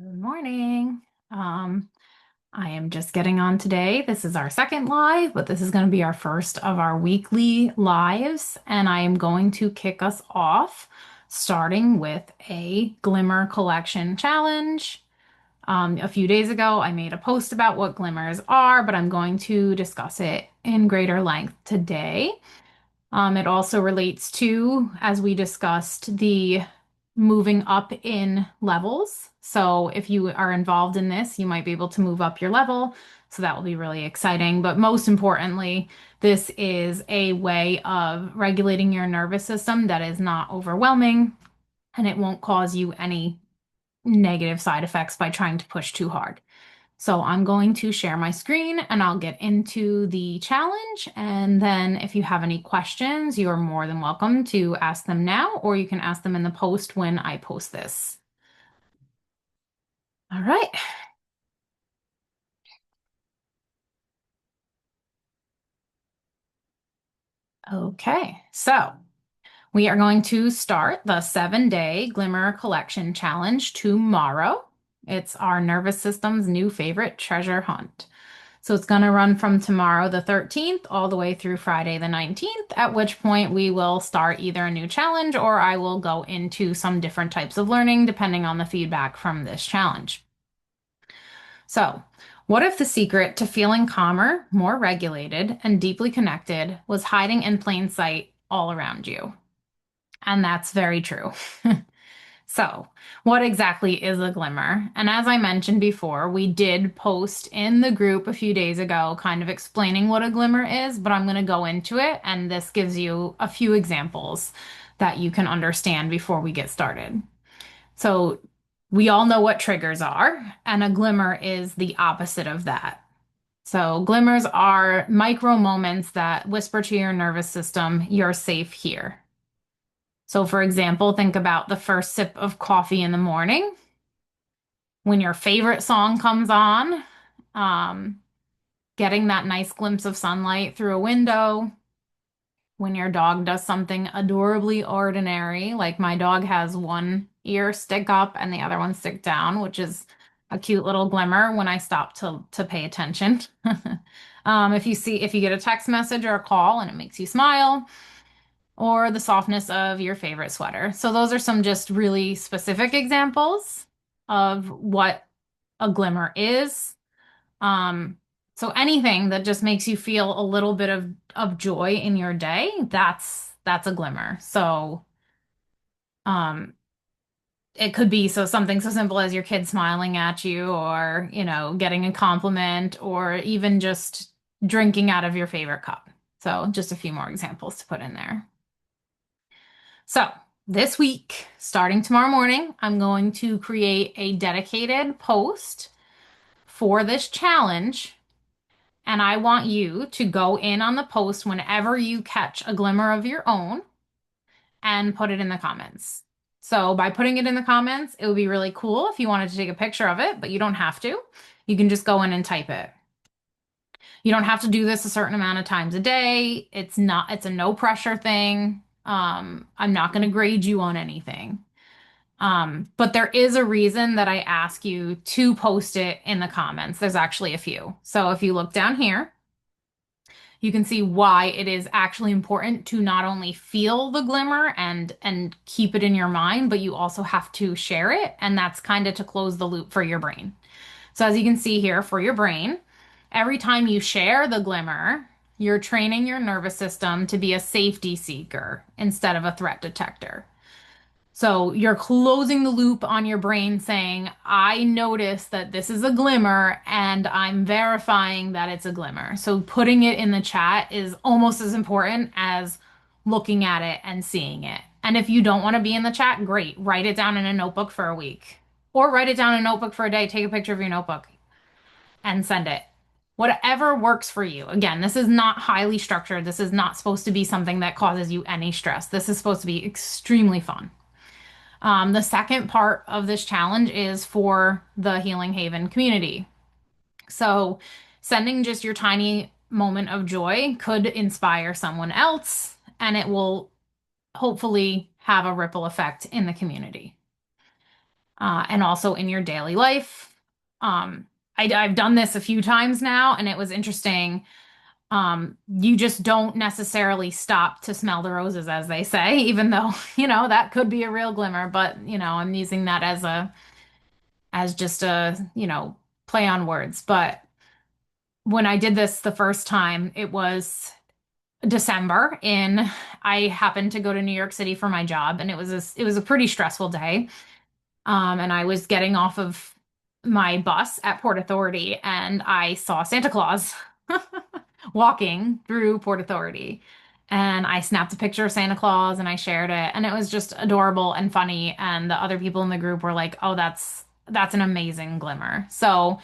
Good morning. Um, I am just getting on today. This is our second live, but this is going to be our first of our weekly lives, and I am going to kick us off starting with a Glimmer collection challenge. A few days ago, I made a post about what glimmers are, but I'm going to discuss it in greater length today. It also relates to, as we discussed, the moving up in levels. So if you are involved in this, you might be able to move up your level. So that will be really exciting. But most importantly, this is a way of regulating your nervous system that is not overwhelming and it won't cause you any negative side effects by trying to push too hard. So I'm going to share my screen and I'll get into the challenge. And then if you have any questions, you're more than welcome to ask them now, or you can ask them in the post when I post this. All right. Okay. So we are going to start the 7-day Glimmer Collection Challenge tomorrow. It's our nervous system's new favorite treasure hunt. So it's going to run from tomorrow, the 13th, all the way through Friday, the 19th, at which point we will start either a new challenge or I will go into some different types of learning depending on the feedback from this challenge. So, what if the secret to feeling calmer, more regulated, and deeply connected was hiding in plain sight all around you? And that's very true. So, what exactly is a glimmer? And as I mentioned before, we did post in the group a few days ago kind of explaining what a glimmer is, but I'm going to go into it, and this gives you a few examples that you can understand before we get started. So, we all know what triggers are, and a glimmer is the opposite of that. So, glimmers are micro moments that whisper to your nervous system, you're safe here. So, for example, think about the first sip of coffee in the morning, when your favorite song comes on, um, getting that nice glimpse of sunlight through a window, when your dog does something adorably ordinary, like my dog has one ear stick up and the other one stick down, which is a cute little glimmer when I stop to pay attention. If you get a text message or a call and it makes you smile, or the softness of your favorite sweater. So those are some just really specific examples of what a glimmer is. Um, so anything that just makes you feel a little bit of joy in your day, that's a glimmer. So um it could be something so simple as your kid smiling at you or, getting a compliment or even just drinking out of your favorite cup. So just a few more examples to put in there. So this week, starting tomorrow morning, I'm going to create a dedicated post for this challenge. And I want you to go in on the post whenever you catch a glimmer of your own and put it in the comments. So by putting it in the comments, it would be really cool if you wanted to take a picture of it, but you don't have to. You can just go in and type it. You don't have to do this a certain amount of times a day. It's a no pressure thing. I'm not going to grade you on anything. But there is a reason that I ask you to post it in the comments. There's actually a few. So if you look down here, you can see why it is actually important to not only feel the glimmer and keep it in your mind, but you also have to share it, and that's kind of to close the loop for your brain. So as you can see here for your brain, every time you share the glimmer, you're training your nervous system to be a safety seeker instead of a threat detector. So you're closing the loop on your brain saying, I noticed that this is a glimmer and I'm verifying that it's a glimmer. So putting it in the chat is almost as important as looking at it and seeing it. And if you don't want to be in the chat, great. Write it down in a notebook for a week. Or write it down in a notebook for a day. Take a picture of your notebook and send it. Whatever works for you. Again, this is not highly structured. This is not supposed to be something that causes you any stress. This is supposed to be extremely fun. The second part of this challenge is for the Healing Haven community. So, sending just your tiny moment of joy could inspire someone else, and it will hopefully have a ripple effect in the community. and also in your daily life. Um, I've done this a few times now, and it was interesting. You just don't necessarily stop to smell the roses, as they say, even though, that could be a real glimmer, but, I'm using that as just a, play on words. But when I did this the first time, it was December in I happened to go to New York City for my job, and it was a pretty stressful day. And I was getting off of my bus at Port Authority, and I saw Santa Claus walking through Port Authority. And I snapped a picture of Santa Claus and I shared it, and it was just adorable and funny. And the other people in the group were like, "Oh, that's an amazing glimmer." So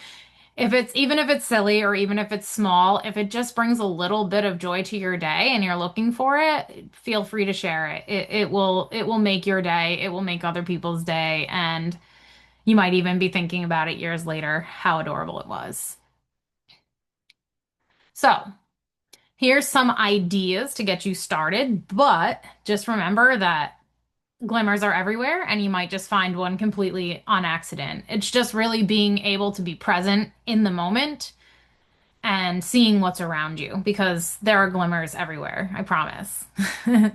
even if it's silly or even if it's small, if it just brings a little bit of joy to your day and you're looking for it, feel free to share it. It will make your day. It will make other people's day, and you might even be thinking about it years later, how adorable it was. So, here's some ideas to get you started, but just remember that glimmers are everywhere and you might just find one completely on accident. It's just really being able to be present in the moment and seeing what's around you because there are glimmers everywhere, I promise.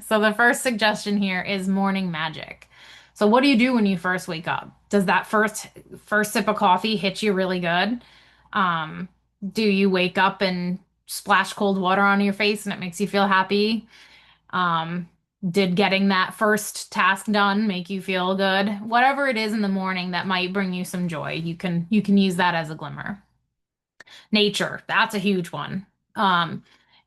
So the first suggestion here is morning magic. So what do you do when you first wake up? Does that first sip of coffee hit you really good? Um, do you wake up and splash cold water on your face and it makes you feel happy? Um, did getting that first task done make you feel good? Whatever it is in the morning that might bring you some joy, you can use that as a glimmer. Nature, that's a huge one.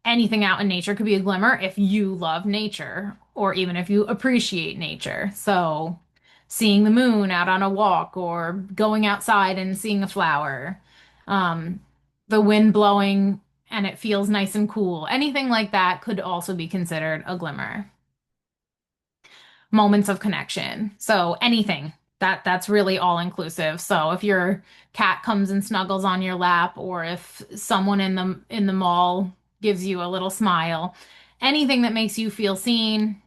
Anything out in nature could be a glimmer if you love nature or even if you appreciate nature. So, seeing the moon out on a walk or going outside and seeing a flower, um, the wind blowing and it feels nice and cool. Anything like that could also be considered a glimmer. Moments of connection. So anything that's really all inclusive. So if your cat comes and snuggles on your lap, or if someone in the mall gives you a little smile, anything that makes you feel seen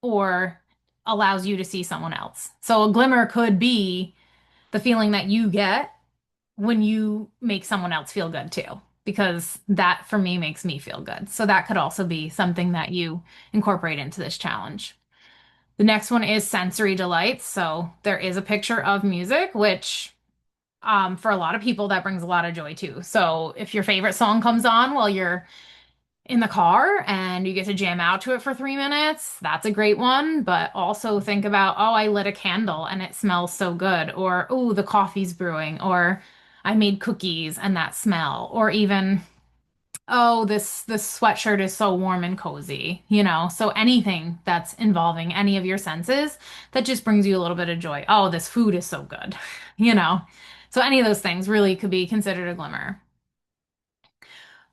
or allows you to see someone else. So a glimmer could be the feeling that you get when you make someone else feel good too, because that for me makes me feel good. So that could also be something that you incorporate into this challenge. The next one is sensory delights. So there is a picture of music, which for a lot of people, that brings a lot of joy too. So if your favorite song comes on while you're in the car and you get to jam out to it for 3 minutes, that's a great one. But also think about, oh, I lit a candle and it smells so good. Or, oh, the coffee's brewing. Or I made cookies and that smell. Or even, oh, this sweatshirt is so warm and cozy, So anything that's involving any of your senses that just brings you a little bit of joy. Oh, this food is so good, you know. So any of those things really could be considered a glimmer.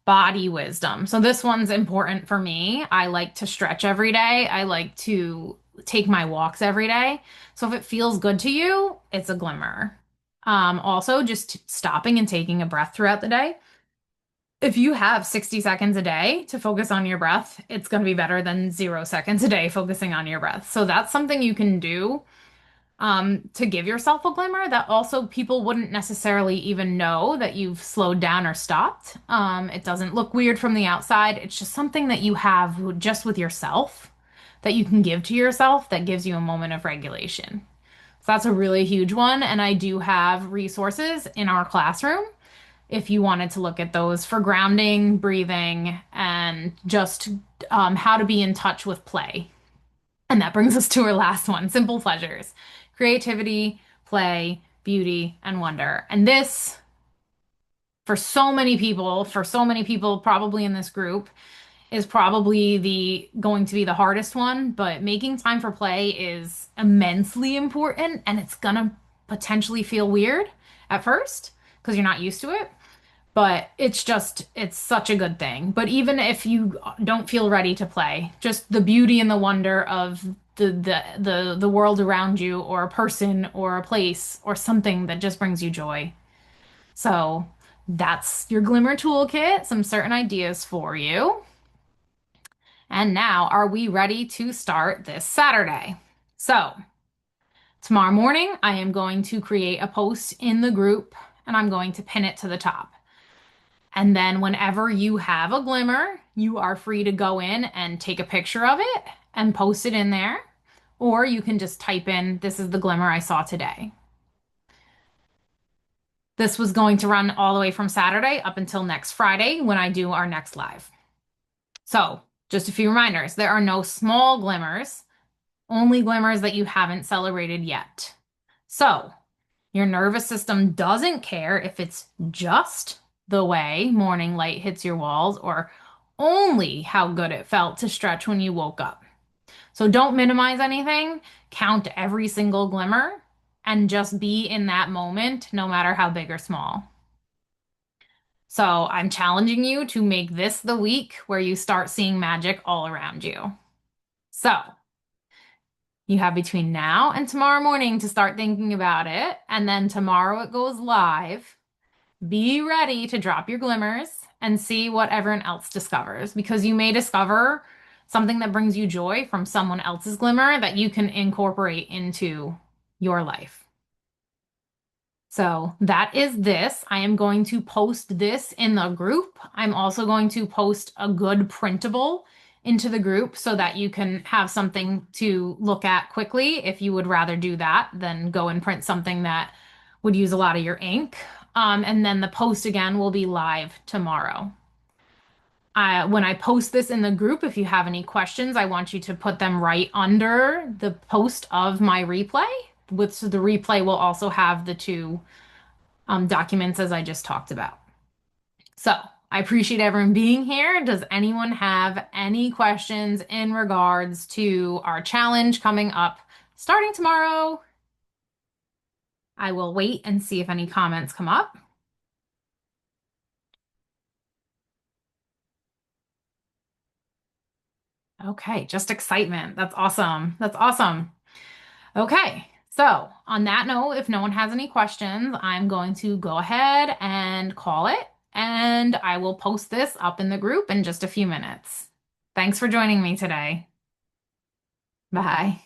Body wisdom. So this one's important for me. I like to stretch every day. I like to take my walks every day. So if it feels good to you, it's a glimmer. Also, just stopping and taking a breath throughout the day. If you have 60 seconds a day to focus on your breath, it's going to be better than 0 seconds a day focusing on your breath. So that's something you can do to give yourself a glimmer that also people wouldn't necessarily even know that you've slowed down or stopped. It doesn't look weird from the outside. It's just something that you have just with yourself that you can give to yourself that gives you a moment of regulation. So that's a really huge one. And I do have resources in our classroom if you wanted to look at those for grounding, breathing, and just how to be in touch with play. And that brings us to our last one, simple pleasures: creativity, play, beauty, and wonder. And this, for so many people probably in this group, is probably the going to be the hardest one, but making time for play is immensely important and it's gonna potentially feel weird at first because you're not used to it. But it's such a good thing. But even if you don't feel ready to play, just the beauty and the wonder of the world around you, or a person or a place or something that just brings you joy. So that's your Glimmer toolkit, some certain ideas for you. And now, are we ready to start this Saturday? So Tomorrow morning, I am going to create a post in the group and I'm going to pin it to the top. And then whenever you have a glimmer, you are free to go in and take a picture of it and post it in there. Or you can just type in, "This is the glimmer I saw today." This was going to run all the way from Saturday up until next Friday when I do our next live. So, just a few reminders. There are no small glimmers, only glimmers that you haven't celebrated yet. So, your nervous system doesn't care if it's just the way morning light hits your walls or only how good it felt to stretch when you woke up. So don't minimize anything, count every single glimmer, and just be in that moment, no matter how big or small. So I'm challenging you to make this the week where you start seeing magic all around you. So you have between now and tomorrow morning to start thinking about it, and then tomorrow it goes live. Be ready to drop your glimmers and see what everyone else discovers because you may discover something that brings you joy from someone else's glimmer that you can incorporate into your life. So that is this. I am going to post this in the group. I'm also going to post a good printable into the group so that you can have something to look at quickly if you would rather do that than go and print something that would use a lot of your ink. And then the post again will be live tomorrow. When I post this in the group, if you have any questions, I want you to put them right under the post of my replay. Which the replay will also have the two documents as I just talked about. So I appreciate everyone being here. Does anyone have any questions in regards to our challenge coming up starting tomorrow? I will wait and see if any comments come up. Okay, just excitement. That's awesome. That's awesome. Okay, so on that note, if no one has any questions, I'm going to go ahead and call it, and I will post this up in the group in just a few minutes. Thanks for joining me today. Bye.